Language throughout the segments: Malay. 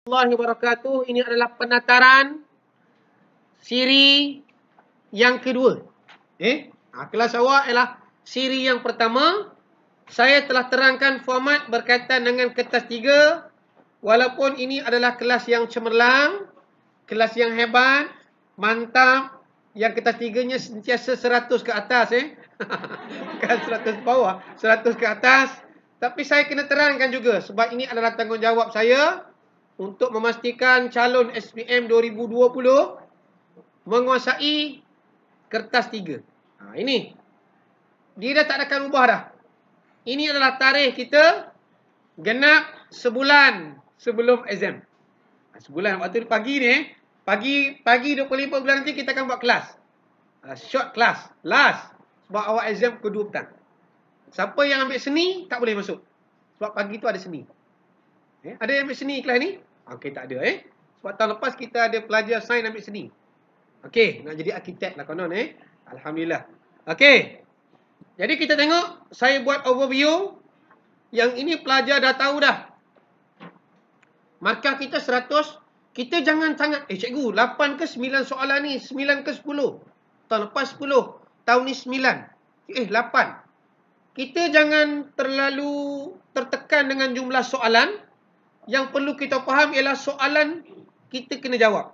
Warahmatullahi wabarakatuh. Ini adalah penataran siri yang kedua. Kelas awak ialah siri yang pertama. Saya telah terangkan format berkaitan dengan kertas 3. Walaupun ini adalah kelas yang cemerlang, kelas yang hebat, mantap, yang kertas 3-nya sentiasa 100 ke atas. Bukan 100 bawah, 100 ke atas. Tapi saya kena terangkan juga sebab ini adalah tanggungjawab saya untuk memastikan calon SPM 2020 menguasai kertas 3. Ini. Dia dah tak akan ubah dah. Ini adalah tarikh kita genap sebulan sebelum exam. Sebulan waktu pagi ni, pagi 25 bulan nanti kita akan buat kelas. Short class, last. Sebab awak exam kedua petang. Siapa yang ambil seni tak boleh masuk. Sebab pagi tu ada seni. Ada yang ambil seni kelas ni? Okey, tak ada. Sebab tahun lepas kita ada pelajar sains ambil seni. Okey, nak jadi arkitek lah konon. Alhamdulillah. Okey. Jadi kita tengok, saya buat overview. Yang ini pelajar dah tahu dah. Markah kita 100. Kita jangan sangat, cikgu, 8 ke 9 soalan ni, 9 ke 10. Tahun lepas 10. Tahun ni 9. 8. Kita jangan terlalu tertekan dengan jumlah soalan. Yang perlu kita faham ialah soalan kita kena jawab.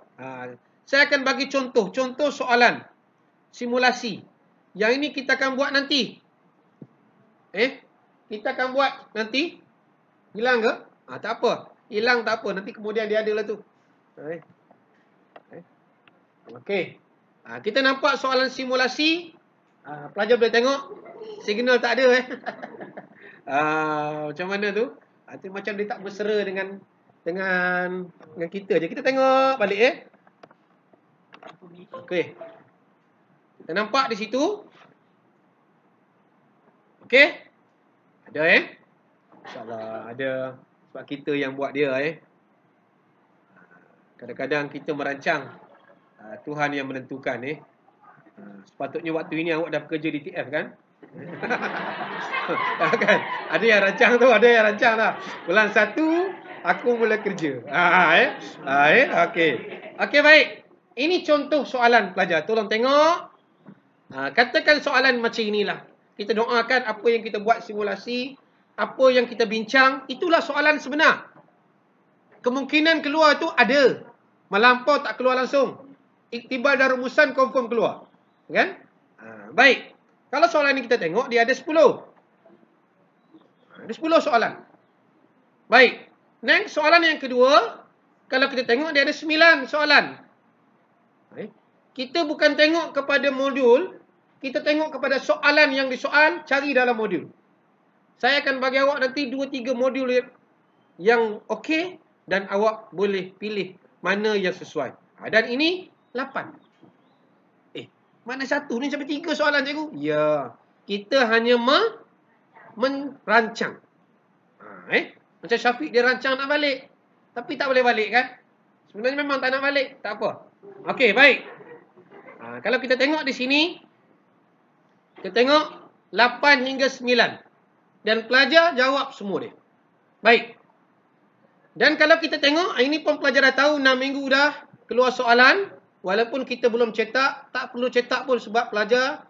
Saya akan bagi contoh. Contoh soalan. Simulasi. Yang ini kita akan buat nanti. Kita akan buat nanti. Hilang ke? Tak apa. Hilang tak apa. Nanti kemudian dia ada lah tu. Okey. Kita nampak soalan simulasi. Pelajar boleh tengok. Signal tak ada. Macam mana tu? Macam dia tak bersera dengan kita je. Kita tengok balik Okey. Kita nampak di situ. Okey. Ada InsyaAllah ada. Sebab kita yang buat dia Kadang-kadang kita merancang. Tuhan yang menentukan Sepatutnya waktu ini awak dah bekerja di TF kan? Kan? Ada yang rancang tu, ada yang rancang dah. Bulan 1 aku mula kerja. Okey. Okey, baik. Ini contoh soalan pelajar. Tolong tengok. Katakan soalan macam inilah. Kita doakan apa yang kita buat simulasi, apa yang kita bincang, itulah soalan sebenar. Kemungkinan keluar tu ada. Melampau tak keluar langsung. Iktibar dan rumusan confirm keluar. Kan? Baik. Kalau soalan ni kita tengok, dia ada 10. Ada 10 soalan. Baik. Next, soalan yang kedua. Kalau kita tengok, dia ada 9 soalan. Kita bukan tengok kepada modul. Kita tengok kepada soalan yang disoal, cari dalam modul. Saya akan bagi awak nanti 2-3 modul yang okey. Dan awak boleh pilih mana yang sesuai. Dan ini 8. Mana satu ni sampai 3 soalan, cikgu? Ya. Kita hanya merancang. Macam Syafiq dia rancang nak balik. Tapi tak boleh balik kan? Sebenarnya memang tak nak balik. Tak apa. Okey, baik. Kalau kita tengok di sini. Kita tengok 8 hingga 9. Dan pelajar jawab semua dia. Baik. Dan kalau kita tengok, ini pun pelajar dah tahu 6 minggu dah keluar soalan. Walaupun kita belum cetak, tak perlu cetak pun sebab pelajar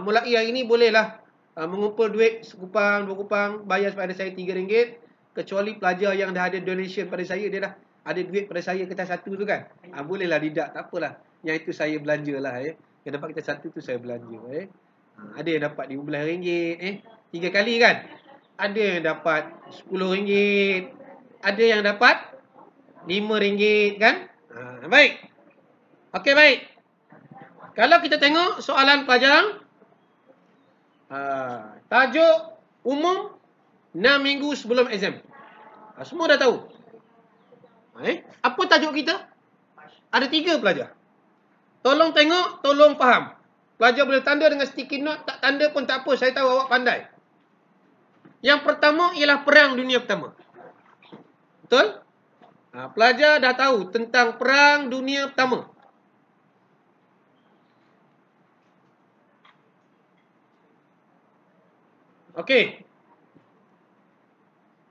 mulai hari ini bolehlah mengumpul duit sekupang, 2 kupang, bayar pada saya RM3. Kecuali pelajar yang dah ada donation pada saya, dia dah ada duit pada saya kertas 1 tu kan. Bolehlah tidak, tak apalah. Yang itu saya belanjalah. Yang dapat kertas 1 tu saya belanja. Ada yang dapat RM15. 3 kali kan. Ada yang dapat RM10. Ada yang dapat RM5 kan. Baik. Okey, baik. Kalau kita tengok soalan pelajar. Tajuk umum 6 minggu sebelum exam. Semua dah tahu. Apa tajuk kita? Ada 3 pelajar. Tolong tengok, tolong faham. Pelajar boleh tanda dengan sticky note. Tak tanda pun tak apa. Saya tahu awak pandai. Yang pertama ialah Perang Dunia Pertama. Betul? Pelajar dah tahu tentang Perang Dunia Pertama. Okey.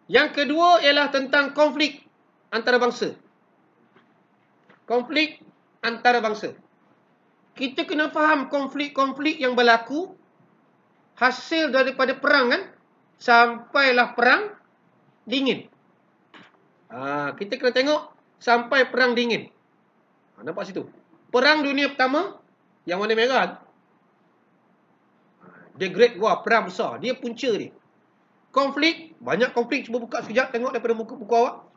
Yang kedua ialah tentang konflik antarabangsa. Konflik antarabangsa. Kita kena faham konflik-konflik yang berlaku hasil daripada perang kan? Sampailah perang dingin. Kita kena tengok sampai perang dingin. Nampak situ. Perang dunia pertama, yang warna merah. The Great War, perang besar. Dia punca dia. Konflik, banyak konflik. Cuba buka sekejap, tengok daripada muka buku awak.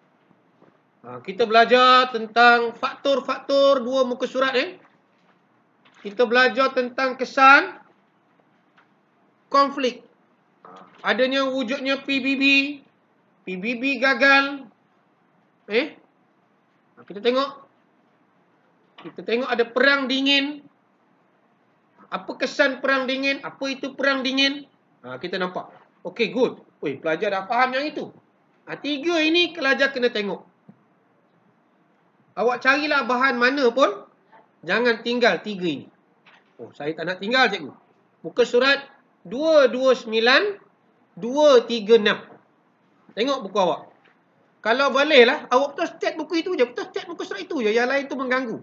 Kita belajar tentang faktor-faktor dua muka surat Kita belajar tentang kesan konflik. Adanya wujudnya PBB. PBB gagal. Kita tengok ada perang dingin. Apa kesan perang dingin? Apa itu perang dingin? Kita nampak. Okay, good. Pelajar dah faham yang itu. 3 ini pelajar kena tengok. Awak carilah bahan mana pun. Jangan tinggal 3 ini. Saya tak nak tinggal, cikgu. Muka surat 229, 236. Tengok buku awak. Kalau boleh lah, awak betul state buku itu je. Betul state muka surat itu je. Yang lain tu mengganggu.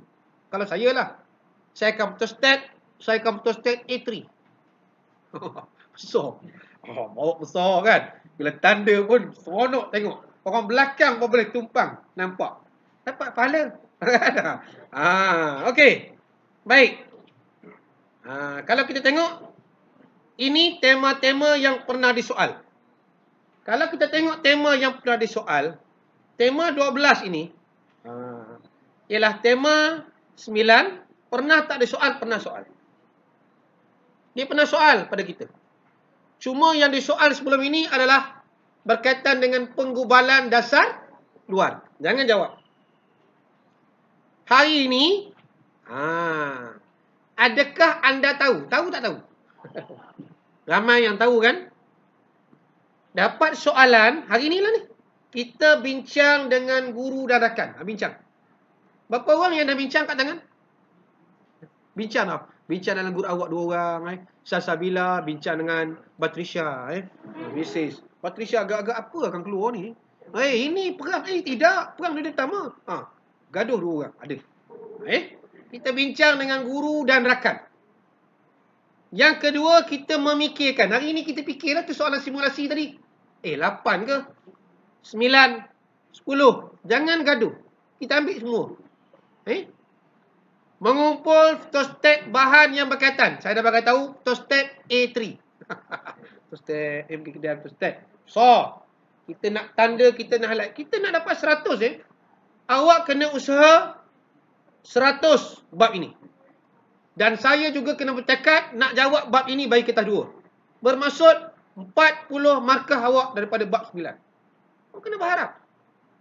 Kalau saya lah. Saya akan betul state. Saya akan betul state A3. Besar. Bawa besar kan. Bila tanda pun seronok tengok. Orang belakang pun boleh tumpang. Nampak. Dapat pahala. Okey. Baik. Kalau kita tengok, ini tema-tema yang pernah disoal. Kalau kita tengok tema yang pernah disoal, tema 12 ini, ialah tema 9, pernah tak disoal, pernah soal. Dia pernah soal pada kita. Cuma yang disoal sebelum ini adalah berkaitan dengan penggubalan dasar luar. Jangan jawab. Hari ini, adakah anda tahu? Tahu tak tahu? Ramai yang tahu kan? Dapat soalan, hari inilah ni. Kita bincang dengan guru dan rakan. Bincang. Berapa orang yang dah bincang kat tangan? Bincang lah. Bincang dengan guru awak 2 orang. Salsabila bincang dengan Patricia. Mrs. Patricia agak-agak apa akan keluar ni? Ini perang. Tidak. Perang dunia pertama. Gaduh 2 orang. Ada. Kita bincang dengan guru dan rakan. Yang kedua, kita memikirkan. Hari ini kita fikirlah tu soalan simulasi tadi. 8 ke? 9, 10. Jangan gaduh. Kita ambil semua. Mengumpul tostet bahan yang berkaitan. Saya dah bagi tahu tostet A3. Tostet kedai tostet. Kita nak tanda, kita nak highlight. Kita nak dapat 100 Awak kena usaha 100 bab ini. Dan saya juga kena bertekad nak jawab bab ini bagi kertas 2. Bermaksud 40 markah awak daripada bab 9. Awak kena berharap.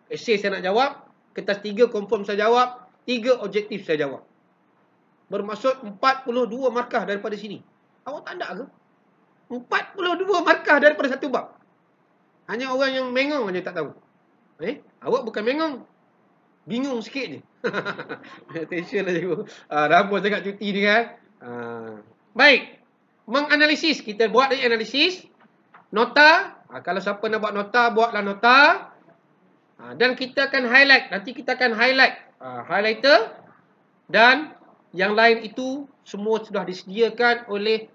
Esei saya nak jawab, kertas 3 confirm saya jawab, 3 objektif saya jawab. Bermaksud 42 markah daripada sini. Awak tak ada ke? 42 markah daripada satu bab. Hanya orang yang mengong saja tak tahu. Awak bukan mengong. Bingung sikit je. Attention lah cikgu. Rambut sangat cuti ni kan. Baik. Menganalisis. Kita buat lagi analisis. Nota. Kalau siapa nak buat nota, buatlah nota. Dan kita akan highlight. Nanti kita akan highlight. Highlighter. Dan yang lain itu semua sudah disediakan oleh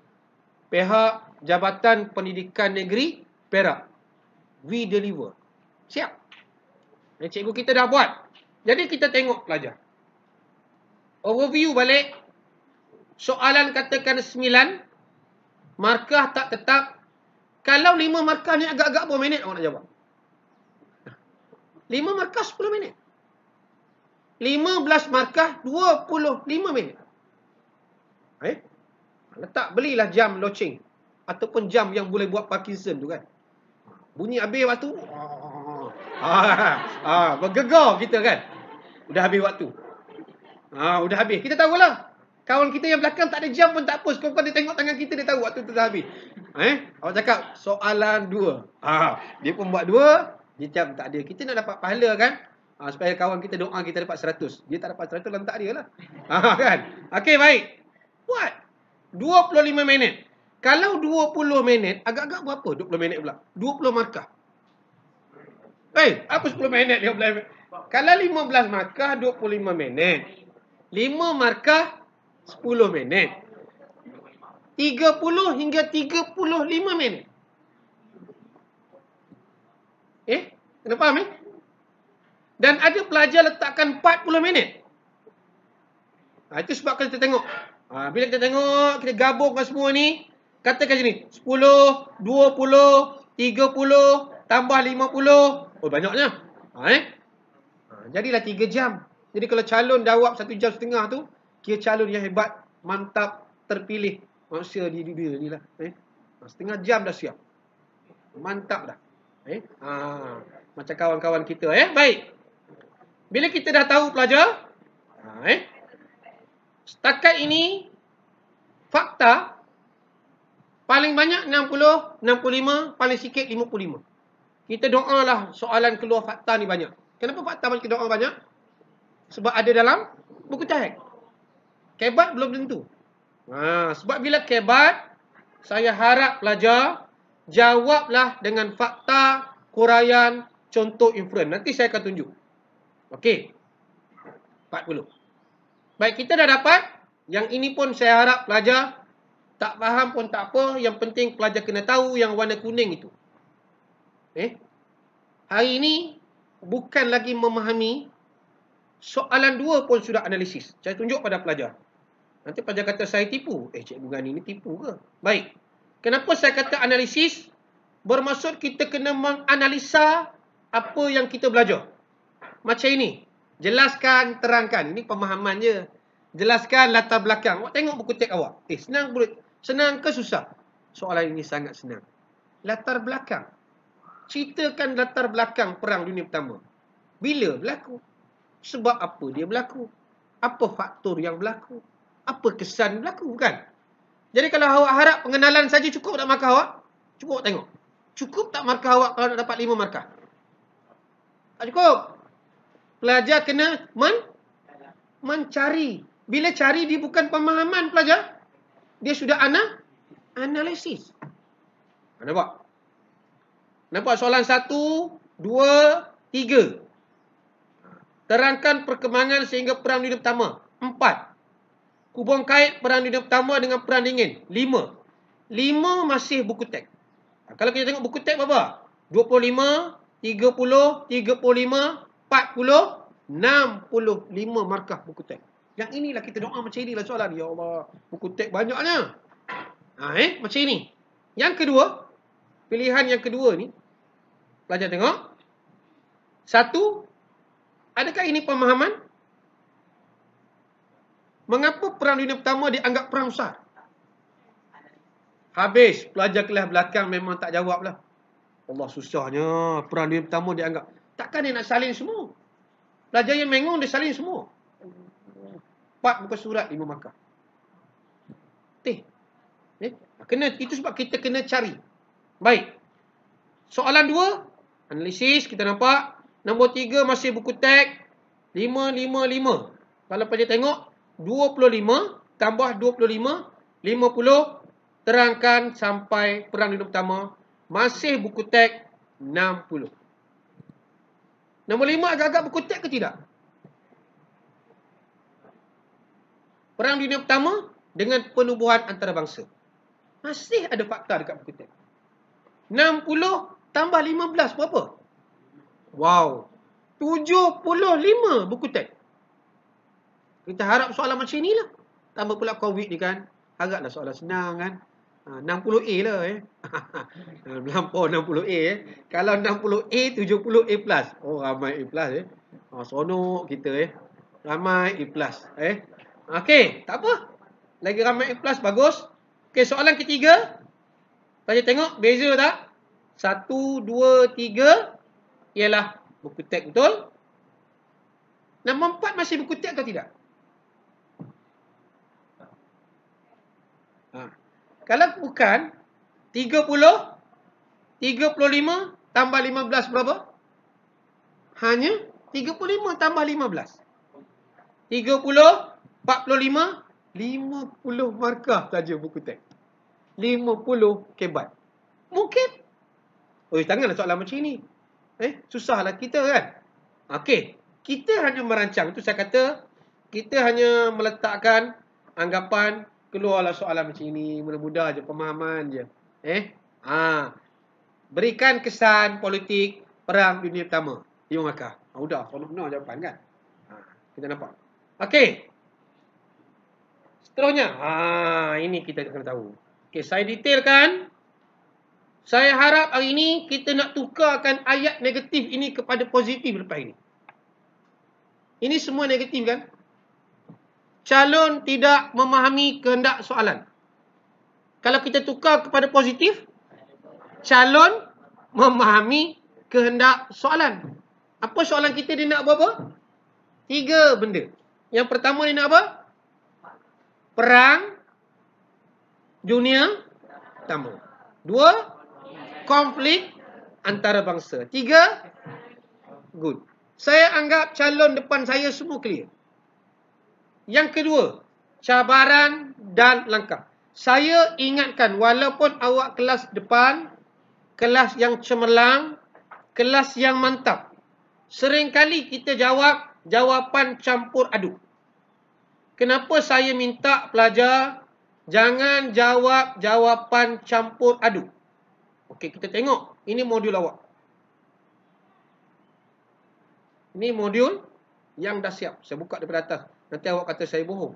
pihak Jabatan Pendidikan Negeri Perak. We deliver. Siap. Dan cikgu kita dah buat. Jadi kita tengok pelajar. Overview balik. Soalan katakan 9. Markah tak tetap. Kalau 5 markah ni agak-agak berapa minit awak nak jawab? 5 markah 10 minit. 15 markah 25 minit. Letak belilah jam loceng. Ataupun jam yang boleh buat Parkinson tu kan. Bunyi habis waktu. Bergegar kita kan. Udah habis waktu. Udah habis. Kita tahulah. Kawan kita yang belakang tak ada jam pun tak apa. Sekurang-kurang dia tengok tangan kita, dia tahu waktu tu dah habis. Awak cakap soalan 2. Dia pun buat 2. Dia jam tak ada. Kita nak dapat pahala kan. Supaya kawan kita doa kita dapat 100. Dia tak dapat 100 lantak dia lah. Kan. Okey, baik. Buat. 25 minit. Kalau 20 minit, agak-agak berapa? 20 minit pula. 20 markah. Apa 10 minit 15 minit? Kalau 15 markah 25 minit. 5 markah 10 minit. 30 hingga 35 minit. Kena faham Dan ada pelajar letakkan 40 minit. Itu sebab kita tengok. Bila kita tengok, kita gabungkan semua ni. Katakan sini, 10, 20, 30, tambah 50. Oh, banyaknya. Jadilah 3 jam. Jadi kalau calon jawab 1 jam setengah tu, kira calon yang hebat, mantap, terpilih. Manusia di dunia ni lah. Setengah jam dah siap. Mantap dah. Macam kawan-kawan kita. Baik. Bila kita dah tahu pelajar, setakat ini, fakta, paling banyak 60, 65, paling sikit 55. Kita doalah soalan keluar fakta ni banyak. Kenapa fakta kita doa banyak? Sebab ada dalam buku teks. Kebat belum tentu. Sebab bila kebat, saya harap pelajar jawablah dengan fakta, huraian, contoh inferen. Nanti saya akan tunjuk. Okey. 40. Baik, kita dah dapat. Yang ini pun saya harap pelajar tak faham pun tak apa. Yang penting pelajar kena tahu yang warna kuning itu. Hari ini bukan lagi memahami. Soalan 2 pun sudah analisis. Saya tunjuk pada pelajar. Nanti pelajar kata saya tipu. Cikgu Gani ni tipu ke? Baik. Kenapa saya kata analisis? Bermaksud kita kena menganalisa apa yang kita belajar. Macam ini. Jelaskan, terangkan. Ini pemahaman je. Jelaskan latar belakang. Awak tengok buku teks awak. Senang ke susah? Soalan ini sangat senang. Latar belakang. Ceritakan latar belakang Perang Dunia Pertama. Bila berlaku? Sebab apa dia berlaku? Apa faktor yang berlaku? Apa kesan berlaku, kan? Jadi kalau awak harap pengenalan saja cukup tak markah awak? Cukup awak tengok. Cukup tak markah awak kalau nak dapat 5 markah? Tak cukup. Pelajar kena mencari. Bila cari, dia bukan pemahaman pelajar. Dia sudah analisis. Nampak? Nampak soalan 1, 2, 3. Terangkan perkembangan sehingga Perang Dunia Pertama. 4. Hubung kait Perang Dunia Pertama dengan Perang Dingin. 5. 5 masih buku teks. Kalau kita tengok buku teks berapa? 25, 30, 35, 40, 65 markah buku teks. Yang inilah kita doa macam inilah soalan. Ya Allah, buku teks banyaknya. Macam ini. Yang kedua, pilihan yang kedua ni, pelajar tengok. 1, adakah ini pemahaman? Mengapa Perang Dunia Pertama dianggap perang besar? Habis. Pelajar kelas belakang memang tak jawab lah. Allah, susahnya. Perang Dunia Pertama dianggap. Takkan dia nak salin semua? Pelajar yang mengung dia salin semua. 4 muka surat 5 markah. Itu sebab kita kena cari. Baik. Soalan 2, analisis kita nampak. Nombor 3 masih buku teks. 5, 5, 5. Kalau pelajar tengok, 25 tambah 25, 50. Terangkan sampai Perang Dunia Pertama. Masih buku teks 60. Nombor 5 agak-agak buku teks ke tidak? Perang Dunia Pertama dengan penubuhan antarabangsa. Masih ada fakta dekat buku teks. 60 tambah 15 berapa? Wow. 75 buku teks. Kita harap soalan macam inilah. Tambah pula COVID ni kan. Haraplah soalan senang kan. 60A lah Melampau 60A Kalau 60A 70A plus. Oh, ramai A plus Sonok kita Ramai A plus Okey, tak apa. Lagi ramai A plus, bagus. Okey, soalan ketiga. Saya tengok beza tak? 1, 2, 3 ialah buku teks betul. Nombor 4 masih buku teks atau tidak? Kalau bukan, 30, 35 tambah 15 berapa? Hanya 35 tambah 15. 30, 45, 50 markah saja buku teks. 50 kebat. Mungkin. Janganlah soalan macam ni. Susahlah kita kan. Okey. Kita hanya merancang. Itu saya kata, kita hanya meletakkan anggapan, keluarlah soalan macam ini, mudah-mudah je, pemahaman je. Berikan kesan politik Perang Dunia Pertama. Ibu Melaka. Sudah, seronok jawapan kan? Kita nampak. Okey. Seterusnya. Ini kita kena tahu. Okey, saya detailkan. Saya harap hari ini kita nak tukarkan ayat negatif ini kepada positif lepas ini. Ini semua negatif kan? Calon tidak memahami kehendak soalan. Kalau kita tukar kepada positif, calon memahami kehendak soalan. Apa soalan kita, dia nak apa? 3 benda. Yang pertama dia nak apa? Perang Dunia Pertama. 2, konflik antara bangsa. 3, good. Saya anggap calon depan saya semua clear. Yang kedua, cabaran dan langkah. Saya ingatkan, walaupun awak kelas depan, kelas yang cemerlang, kelas yang mantap, seringkali kita jawab jawapan campur aduk. Kenapa saya minta pelajar jangan jawab jawapan campur aduk? Okey, kita tengok. Ini modul awak. Ini modul yang dah siap. Saya buka daripada atas. Nanti awak kata saya bohong.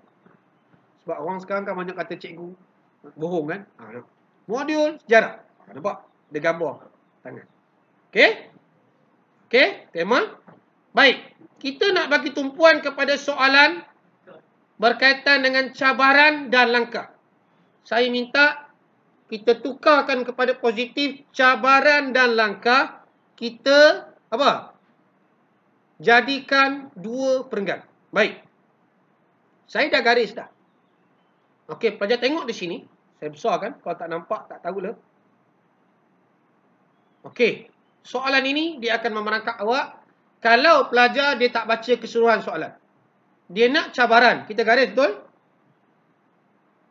Sebab orang sekarang kan banyak kata cikgu bohong kan. Modul sejarah. Nampak? Dia gambar tangan. Okey? Okey? Tema? Baik. Kita nak bagi tumpuan kepada soalan berkaitan dengan cabaran dan langkah. Saya minta kita tukarkan kepada positif cabaran dan langkah. Kita apa? Jadikan 2 perenggan. Baik. Saya dah garis dah. Okey, pelajar tengok di sini. Saya besarkan. Kalau tak nampak, tak tahulah. Okey. Soalan ini dia akan memerangkap awak. Kalau pelajar dia tak baca keseluruhan soalan, dia nak cabaran. Kita garis betul?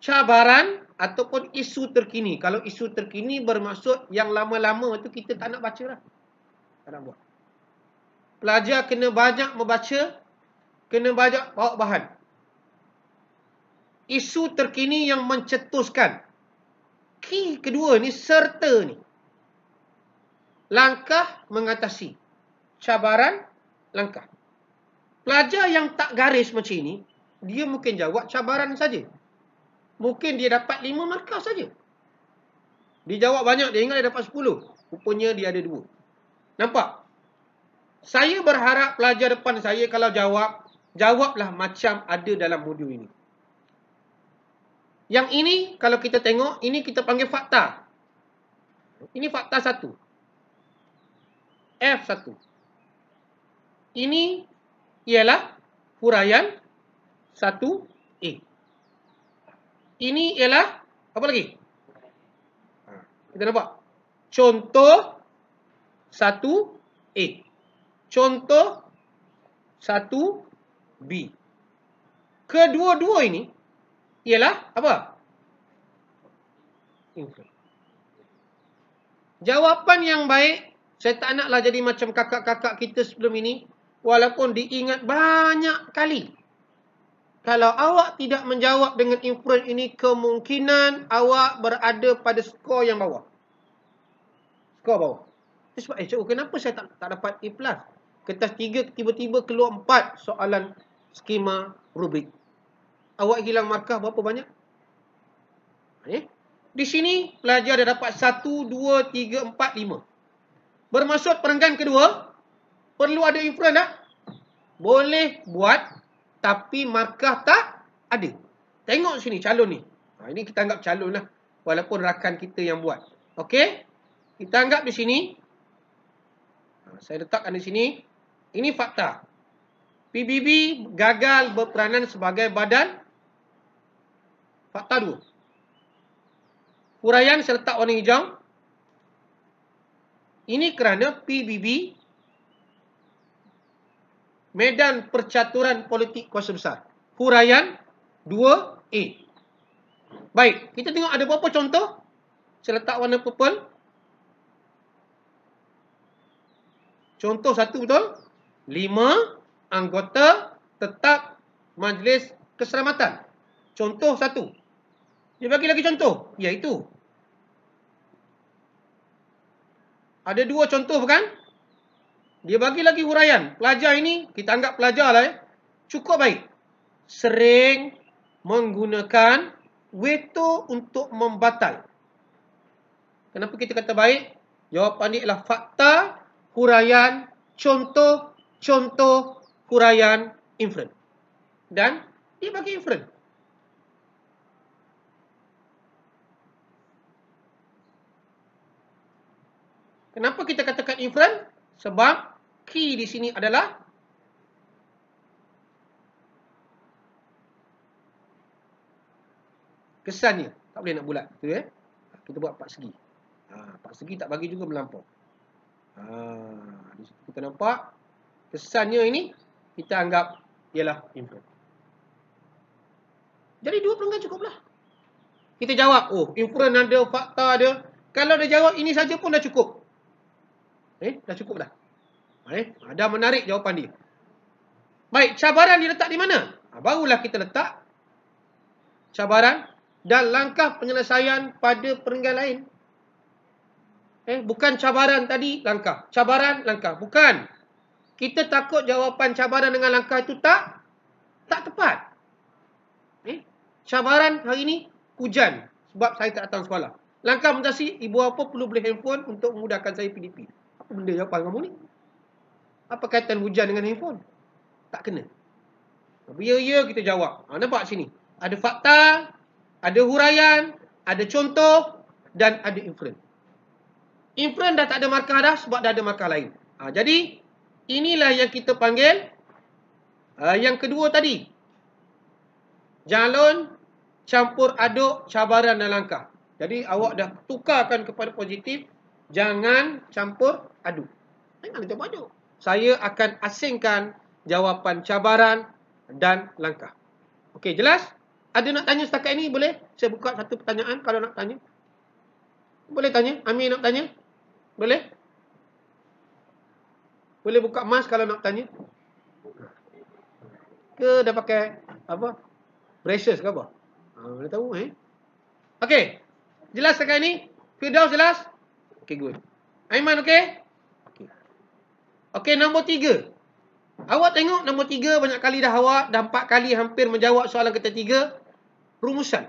Cabaran ataupun isu terkini. Kalau isu terkini bermaksud yang lama-lama tu kita tak nak baca lah. Tak nak buat. Pelajar kena banyak membaca. Kena banyak bawa bahan. Isu terkini yang mencetuskan. Key kedua ni, serta ni. Langkah mengatasi. Cabaran, langkah. Pelajar yang tak garis macam ini, dia mungkin jawab cabaran saja. Mungkin dia dapat 5 markah saja. Dia jawab banyak, dia ingat dia dapat 10. Rupanya dia ada 2. Nampak? Saya berharap pelajar depan saya kalau jawablah macam ada dalam modul ini. Yang ini, kalau kita tengok, ini kita panggil fakta. Ini fakta 1. F1. Ini ialah huraian 1A. Ini ialah, apa lagi? Kita nampak. Contoh 1A. Contoh 1B. Kedua-dua ini ialah apa? Jawapan yang baik, saya tak naklah jadi macam kakak-kakak kita sebelum ini, walaupun diingat banyak kali. Kalau awak tidak menjawab dengan inference ini, kemungkinan awak berada pada skor yang bawah. Skor bawah. Itu sebab, cikgu, kenapa saya tak dapat A+? Kertas 3 tiba-tiba keluar 4 soalan skema rubrik. Awak hilang markah berapa banyak? Di sini pelajar dah dapat 1, 2, 3, 4, 5. Bermaksud perenggan kedua, perlu ada inference tak? Boleh buat, tapi markah tak ada. Tengok sini calon ni. Ini kita anggap calon lah. Walaupun rakan kita yang buat. Okey? Kita anggap di sini. Saya letakkan di sini. Ini fakta. PBB gagal berperanan sebagai badan. Fakta 2. Huraian saya letak warna hijau. Ini kerana PBB medan percaturan politik kuasa besar. Huraian 2A. Baik, kita tengok ada berapa contoh. Saya letak warna purple. Contoh 1 betul. 5 anggota tetap Majlis Keselamatan. Contoh satu. Dia bagi lagi contoh, iaitu ada dua contoh bukan? Dia bagi lagi huraian. Pelajar ini, kita anggap pelajar lah cukup baik. Sering menggunakan veto untuk membatal. Kenapa kita kata baik? Jawapan dia adalah fakta, huraian, contoh, huraian, inferen. Dan dia bagi inferen. Kenapa kita katakan inferen? Sebab key di sini adalah kesannya. Tak boleh nak bulat. Kita buat 4 segi. 4 segi tak bagi juga melampau. Di situ kita nampak kesannya ini kita anggap ialah inferen. Jadi 2 perenggan cukuplah. Kita jawab, inferen ada, fakta ada. Kalau dia jawab ini saja pun dah cukup. Dah cukup dah. Dah menarik jawapan dia. Baik, cabaran diletak di mana? Barulah kita letak cabaran dan langkah penyelesaian pada perenggan lain. Bukan cabaran tadi, langkah. Cabaran, langkah. Bukan. Kita takut jawapan cabaran dengan langkah itu tak tepat. Cabaran hari ini, hujan. Sebab saya tak datang sekolah. Langkah mutasi, ibu apa perlu beli handphone untuk memudahkan saya PDP. Apa benda jawapan kamu ni? Apa kaitan hujan dengan handphone? Tak kena. Ya, kita jawab. Nampak sini. Ada fakta, ada huraian, ada contoh dan ada inferen. Inferen dah tak ada markah dah sebab dah ada markah lain. Jadi, inilah yang kita panggil yang kedua tadi. Jalon campur aduk cabaran dan langkah. Jadi, awak dah tukarkan kepada positif. Jangan campur aduk. Jangan campur aduk. Saya akan asingkan jawapan cabaran dan langkah. Okey, jelas? Ada nak tanya setakat ini? Boleh? Saya buka satu pertanyaan kalau nak tanya. Boleh tanya? Amir nak tanya? Boleh? Boleh buka mas kalau nak tanya? Ke dah pakai apa? Braces ke apa? Boleh tahu Okey. Jelas setakat ini? Firdaus jelas? Okey, good. Aiman okey? Okey, nombor 3. Awak tengok nombor 3 banyak kali dah awak dah 4 kali hampir menjawab soalan ketiga. Rumusan.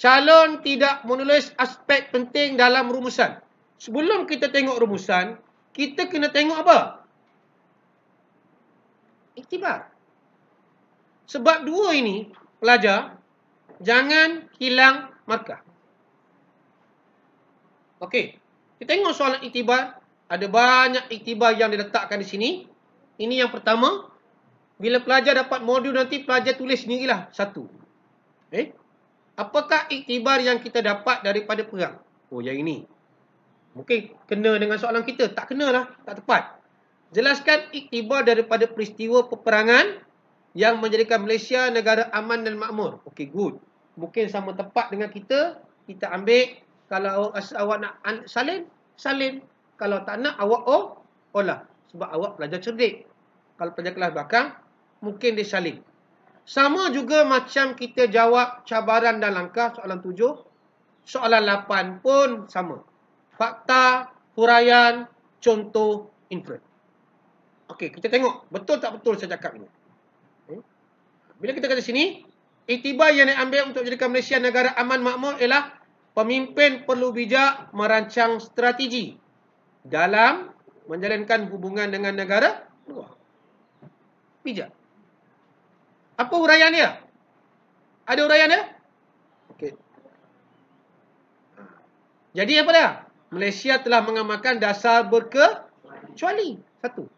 Calon tidak menulis aspek penting dalam rumusan. Sebelum kita tengok rumusan, kita kena tengok apa? Iktibar. Sebab dua ini, pelajar, jangan hilang markah. Okey, kita tengok soalan iktibar. Ada banyak iktibar yang diletakkan di sini. Ini yang pertama. Bila pelajar dapat modul nanti, pelajar tulis sendirilah satu. Apakah iktibar yang kita dapat daripada perang? Yang ini. Mungkin kena dengan soalan kita. Tak kenalah. Tak tepat. Jelaskan iktibar daripada peristiwa peperangan yang menjadikan Malaysia negara aman dan makmur. Okey, good. Mungkin sama tepat dengan kita. Kita ambil. Kalau awak nak salin, salin. Kalau tak nak, awak olah. Sebab awak pelajar cerdik. Kalau pelajar kelas belakang, mungkin dia salin. Sama juga macam kita jawab cabaran dan langkah soalan 7. Soalan 8 pun sama. Fakta, huraian, contoh, inferen. Okey, kita tengok. Betul tak betul saya cakap ini. Bila kita kata sini, iktibar yang diambil untuk menjadikan Malaysia negara aman makmur ialah pemimpin perlu bijak merancang strategi dalam menjalankan hubungan dengan negara luar. Bijak. Apa huraian dia? Ada huraian dia? Okey. Jadi apa dia? Malaysia telah mengamalkan dasar berkecuali. Satu.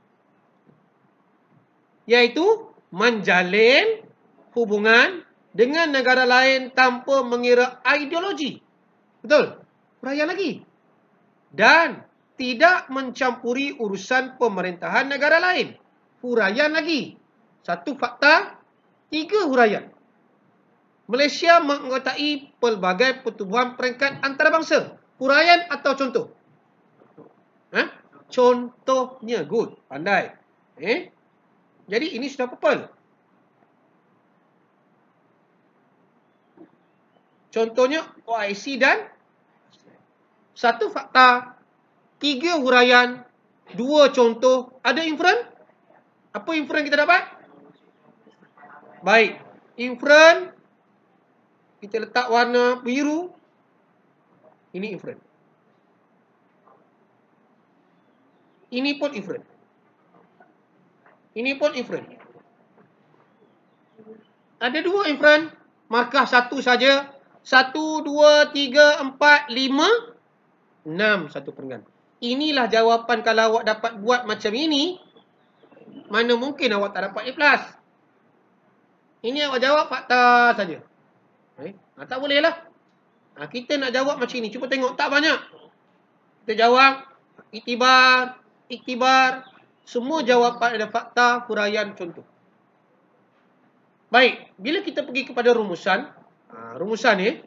Iaitu menjalin hubungan dengan negara lain tanpa mengira ideologi. Betul? Huraian lagi. Dan tidak mencampuri urusan pemerintahan negara lain. Huraian lagi. 1 fakta, 3 huraian. Malaysia menganggotai pelbagai pertubuhan peringkat antarabangsa. Huraian atau contoh? Contohnya. Good. Pandai. Jadi ini sudah purple. Contohnya OIC dan satu fakta, 3 huraian, 2 contoh, ada inferen? Apa inferen kita dapat? Baik, inferen kita letak warna biru. Ini inferen. Ini pun inferen. Ini pun inferen. Ada 2 inferen, markah 1 saja. 1, 2, 3, 4, 5, 6 satu perenggan. Inilah jawapan kalau awak dapat buat macam ini. Mana mungkin awak tak dapat A+. Ini awak jawab fakta saja. Tak boleh lah. Kita nak jawab macam ini. Cuba tengok, tak banyak. Kita jawab iktibar. Semua jawapan ada fakta, huraian, contoh. Baik, bila kita pergi kepada rumusan. Rumusan ni.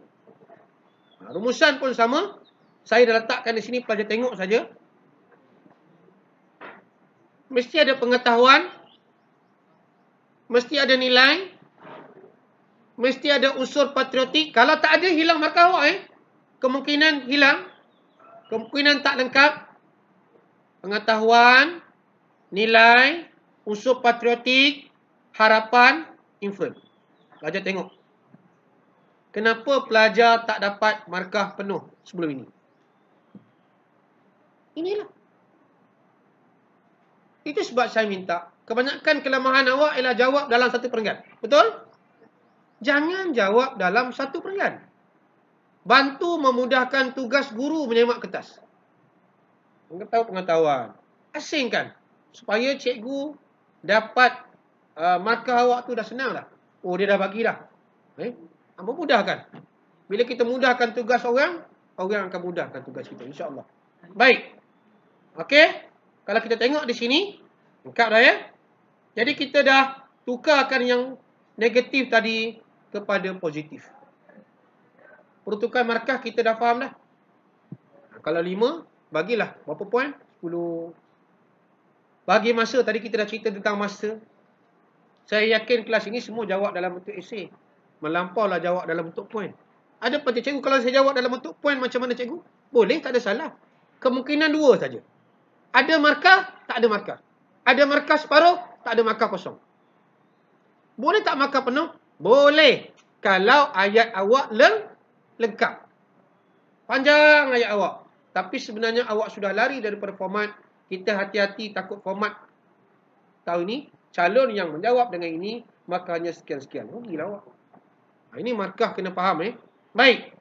Rumusan pun sama. Saya dah letakkan di sini, pelajar tengok saja. Mesti ada pengetahuan. Mesti ada nilai. Mesti ada unsur patriotik. Kalau tak ada, hilang markah awak. Kemungkinan hilang. Kemungkinan tak lengkap. Pengetahuan, nilai, unsur patriotik, harapan, inferen. Pelajar tengok. Kenapa pelajar tak dapat markah penuh sebelum ini? Inilah. Itu sebab saya minta. Kebanyakan kelemahan awak ialah jawab dalam satu perenggan. Betul? Jangan jawab dalam satu perenggan. Bantu memudahkan tugas guru menyemak kertas. Pengetahuan. Asingkan. Supaya cikgu dapat markah awak tu dah senang dah. Oh, dia dah bagi dah. Memudahkan. Bila kita mudahkan tugas orang akan mudahkan tugas kita, insya-Allah. Baik. Okey. Kalau kita tengok di sini, lengkap dah ya. Jadi kita dah tukarkan yang negatif tadi kepada positif. Peruntukan markah kita dah faham dah. Kalau 5, bagilah berapa poin? 10. Bagi masa, tadi kita dah cerita tentang masa. Saya yakin kelas ini semua jawab dalam bentuk esei. Melampaulah jawab dalam bentuk poin. Ada pada cikgu, kalau saya jawab dalam bentuk poin macam mana cikgu? Boleh, tak ada salah. Kemungkinan 2 saja. Ada markah, tak ada markah. Ada markah separuh, tak ada markah kosong. Boleh tak markah penuh? Boleh. Kalau ayat awak lengkap. Panjang ayat awak. Tapi sebenarnya awak sudah lari daripada format. Kita hati-hati takut format tahun ini. Calon yang menjawab dengan ini, markahnya sekian-sekian. Rugilah awak. Ini markah kena faham. Baik.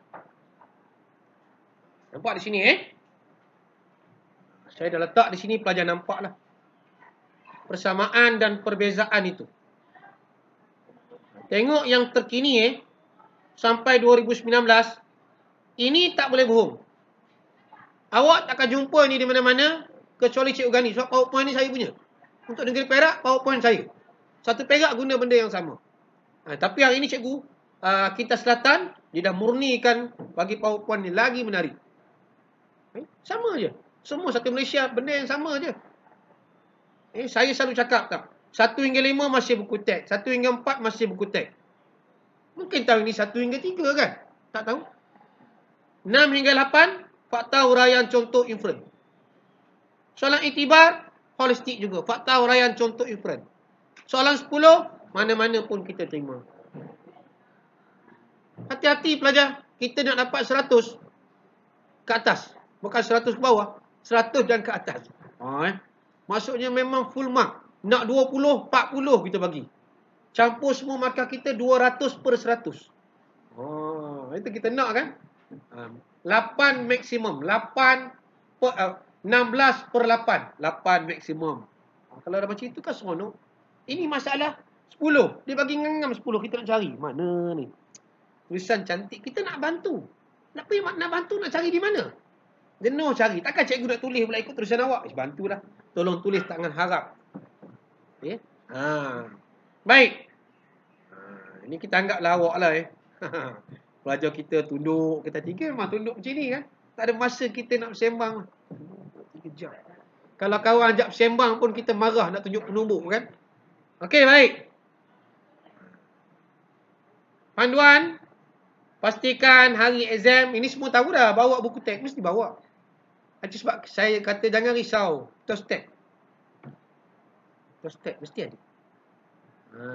Nampak di sini Saya dah letak di sini, pelajar nampaklah. Persamaan dan perbezaan itu. Tengok yang terkini sampai 2019. Ini tak boleh bohong. Awak takkan jumpa ni di mana-mana kecuali Cikgu Gani. Sebab PowerPoint ni saya punya. Untuk negeri Perak, PowerPoint saya. Satu Perak guna benda yang sama. Tapi hari ini Cikgu, kita Selatan, dia dah murnikan bagi PowerPoint ni lagi menarik. Sama je. Semua satu Malaysia, benda yang sama je. Saya selalu cakap tak. 1 hingga 5 masih buku teks. 1 hingga 4 masih buku teks. Mungkin tahun ini 1 hingga 3 kan? Tak tahu. 6 hingga 8, fakta huraian contoh inferen. Soalan iktibar, holistik juga. Fakta huraian contoh inferen. Soalan 10, mana-mana pun kita terima. Hati-hati pelajar. Kita nak dapat 100 ke atas. Bukan 100 ke bawah. 100 dan ke atas. Maksudnya memang full mark. Nak 20, 40 kita bagi. Campur semua markah kita 200/100. Itu kita nak kan? 8 maksimum. 16/8. 8 maksimum. Kalau dah macam itu kan seronok. Ini masalah 10. Dia bagi ngam 10. Kita nak cari. Mana ni? Tulisan cantik. Kita nak bantu. Tapi nak bantu nak cari di mana? Jenuh cari. Takkan cikgu nak tulis pula ikut tulisan awak? Bantulah. Tolong tulis tangan harap. Baik. Ini kita anggaplah awak lah. Pelajar kita tunduk. Kita 3 memang tunduk macam ni kan. Tak ada masa kita nak bersembang. 3 jam. Kalau kawan ajak sembang pun kita marah nak tunjuk nombor kan. Okey, baik. Panduan, pastikan hari exam, ini semua tahu dah, bawa buku teks, mesti bawa. Itu sebab saya kata jangan risau, tostek. Tostek mesti ada.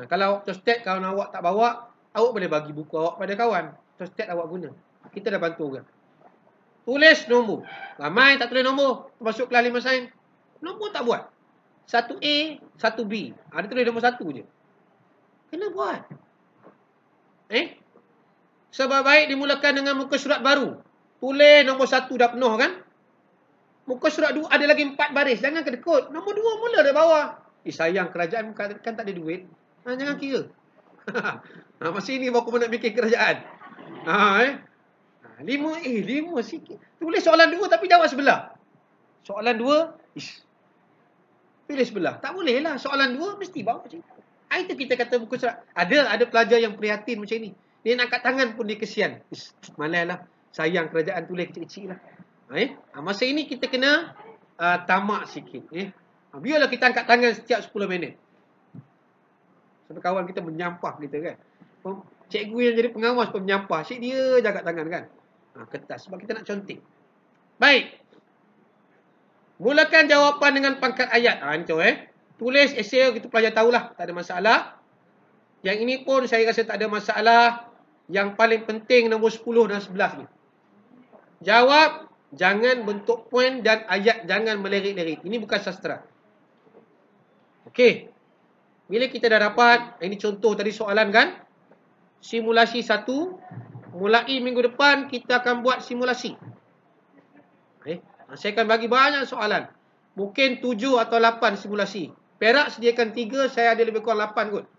Kalau tostek kawan awak tak bawa, awak boleh bagi buku awak pada kawan. Tostek awak guna. Kita dah bantu orang. Tulis nombor. Ramai tak tulis nombor, termasuk kelas 5 sains. Nombor tak buat. 1A, 1B. Ada tulis nombor 1 je. Kena buat. Sebab baik dimulakan dengan muka surat baru. Tulis nombor 1 dah penuh kan? Muka surat 2 ada lagi 4 baris. Jangan kedekut. Nombor 2 mula dari bawah. Sayang kerajaan kan tak ada duit. Jangan kira. Masa ini baru nak bikin kerajaan. 5 sikit. Tulis soalan 2 tapi jawab sebelah. Soalan 2, tulis sebelah. Tak boleh lah. Soalan 2 mesti bawa macam itu. Itu kita kata muka surat. Ada pelajar yang prihatin macam ni. Dia nak angkat tangan pun dia kesian. Malas lah. Sayang kerajaan tulis kecil-kecil lah. Masa ini kita kena tamak sikit. Biarlah kita angkat tangan setiap 10 minit. Sampai kawan kita menyampah kita kan. Cikgu yang jadi pengawas pun menyampah. Asyik dia je angkat tangan kan. Kertas. Sebab kita nak contik. Baik. Mulakan jawapan dengan pangkat ayat. Tulis esei kita pelajar tahulah. Tak ada masalah. Yang ini pun saya rasa tak ada masalah. Yang paling penting nombor 10 dan 11 ni. Jawab. Jangan bentuk poin dan ayat jangan melirik-lirik. Ini bukan sastra. Okey. Bila kita dah dapat, ini contoh tadi soalan kan. Simulasi 1. Mulai minggu depan kita akan buat simulasi. Saya akan bagi banyak soalan. Mungkin 7 atau 8 simulasi. Perak sediakan 3, saya ada lebih kurang 8 kot.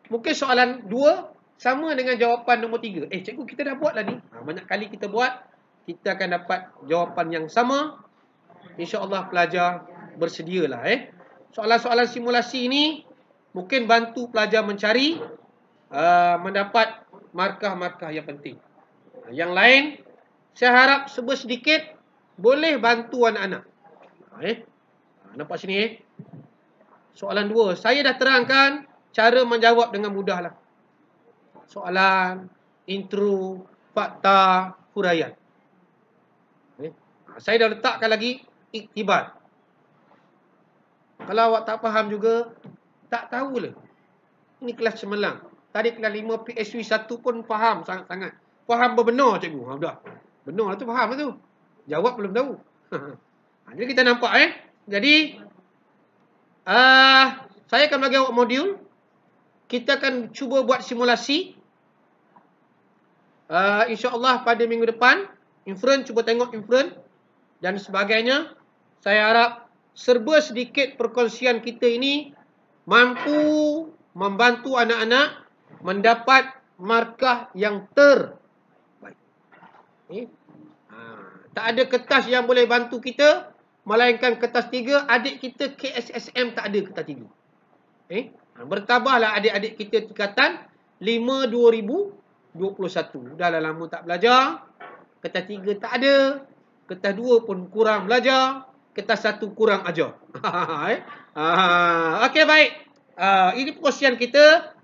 Mungkin soalan 2 sama dengan jawapan nombor 3. Cikgu kita dah buat lah ni. Banyak kali kita buat. Kita akan dapat jawapan yang sama. InsyaAllah pelajar bersedialah. Soalan-soalan simulasi ini mungkin bantu pelajar mencari, mendapat markah-markah yang penting. Yang lain, saya harap sedikit boleh bantu anak-anak. Nampak sini. Soalan 2. Saya dah terangkan cara menjawab dengan mudah lah. Soalan, intro, fakta, huraian. Saya dah letakkan lagi iktibar. Kalau awak tak faham juga, tak tahulah. Ini kelas cemerlang. Tadi kelas 5 PSW 1 pun faham sangat-sangat. Faham berbenar cikgu. Dah. Benar lah tu, faham lah tu. Jawab belum tahu. Jadi kita nampak Jadi saya akan bagi awak modul. Kita akan cuba buat simulasi. InsyaAllah pada minggu depan. Inference, cuba tengok inference. Dan sebagainya. Saya harap serba sedikit perkongsian kita ini mampu membantu anak-anak mendapat markah yang terbaik. Tak ada kertas yang boleh bantu kita, melainkan kertas 3. Adik kita KSSM tak ada kertas 3. Bertabahlah adik-adik kita tingkatan 5-2021. Dah lah lama tak belajar. Kertas 3 tak ada. Kertas 2 pun kurang belajar. Kertas 1 kurang ajar. Okey, baik. Ini perkongsian kita.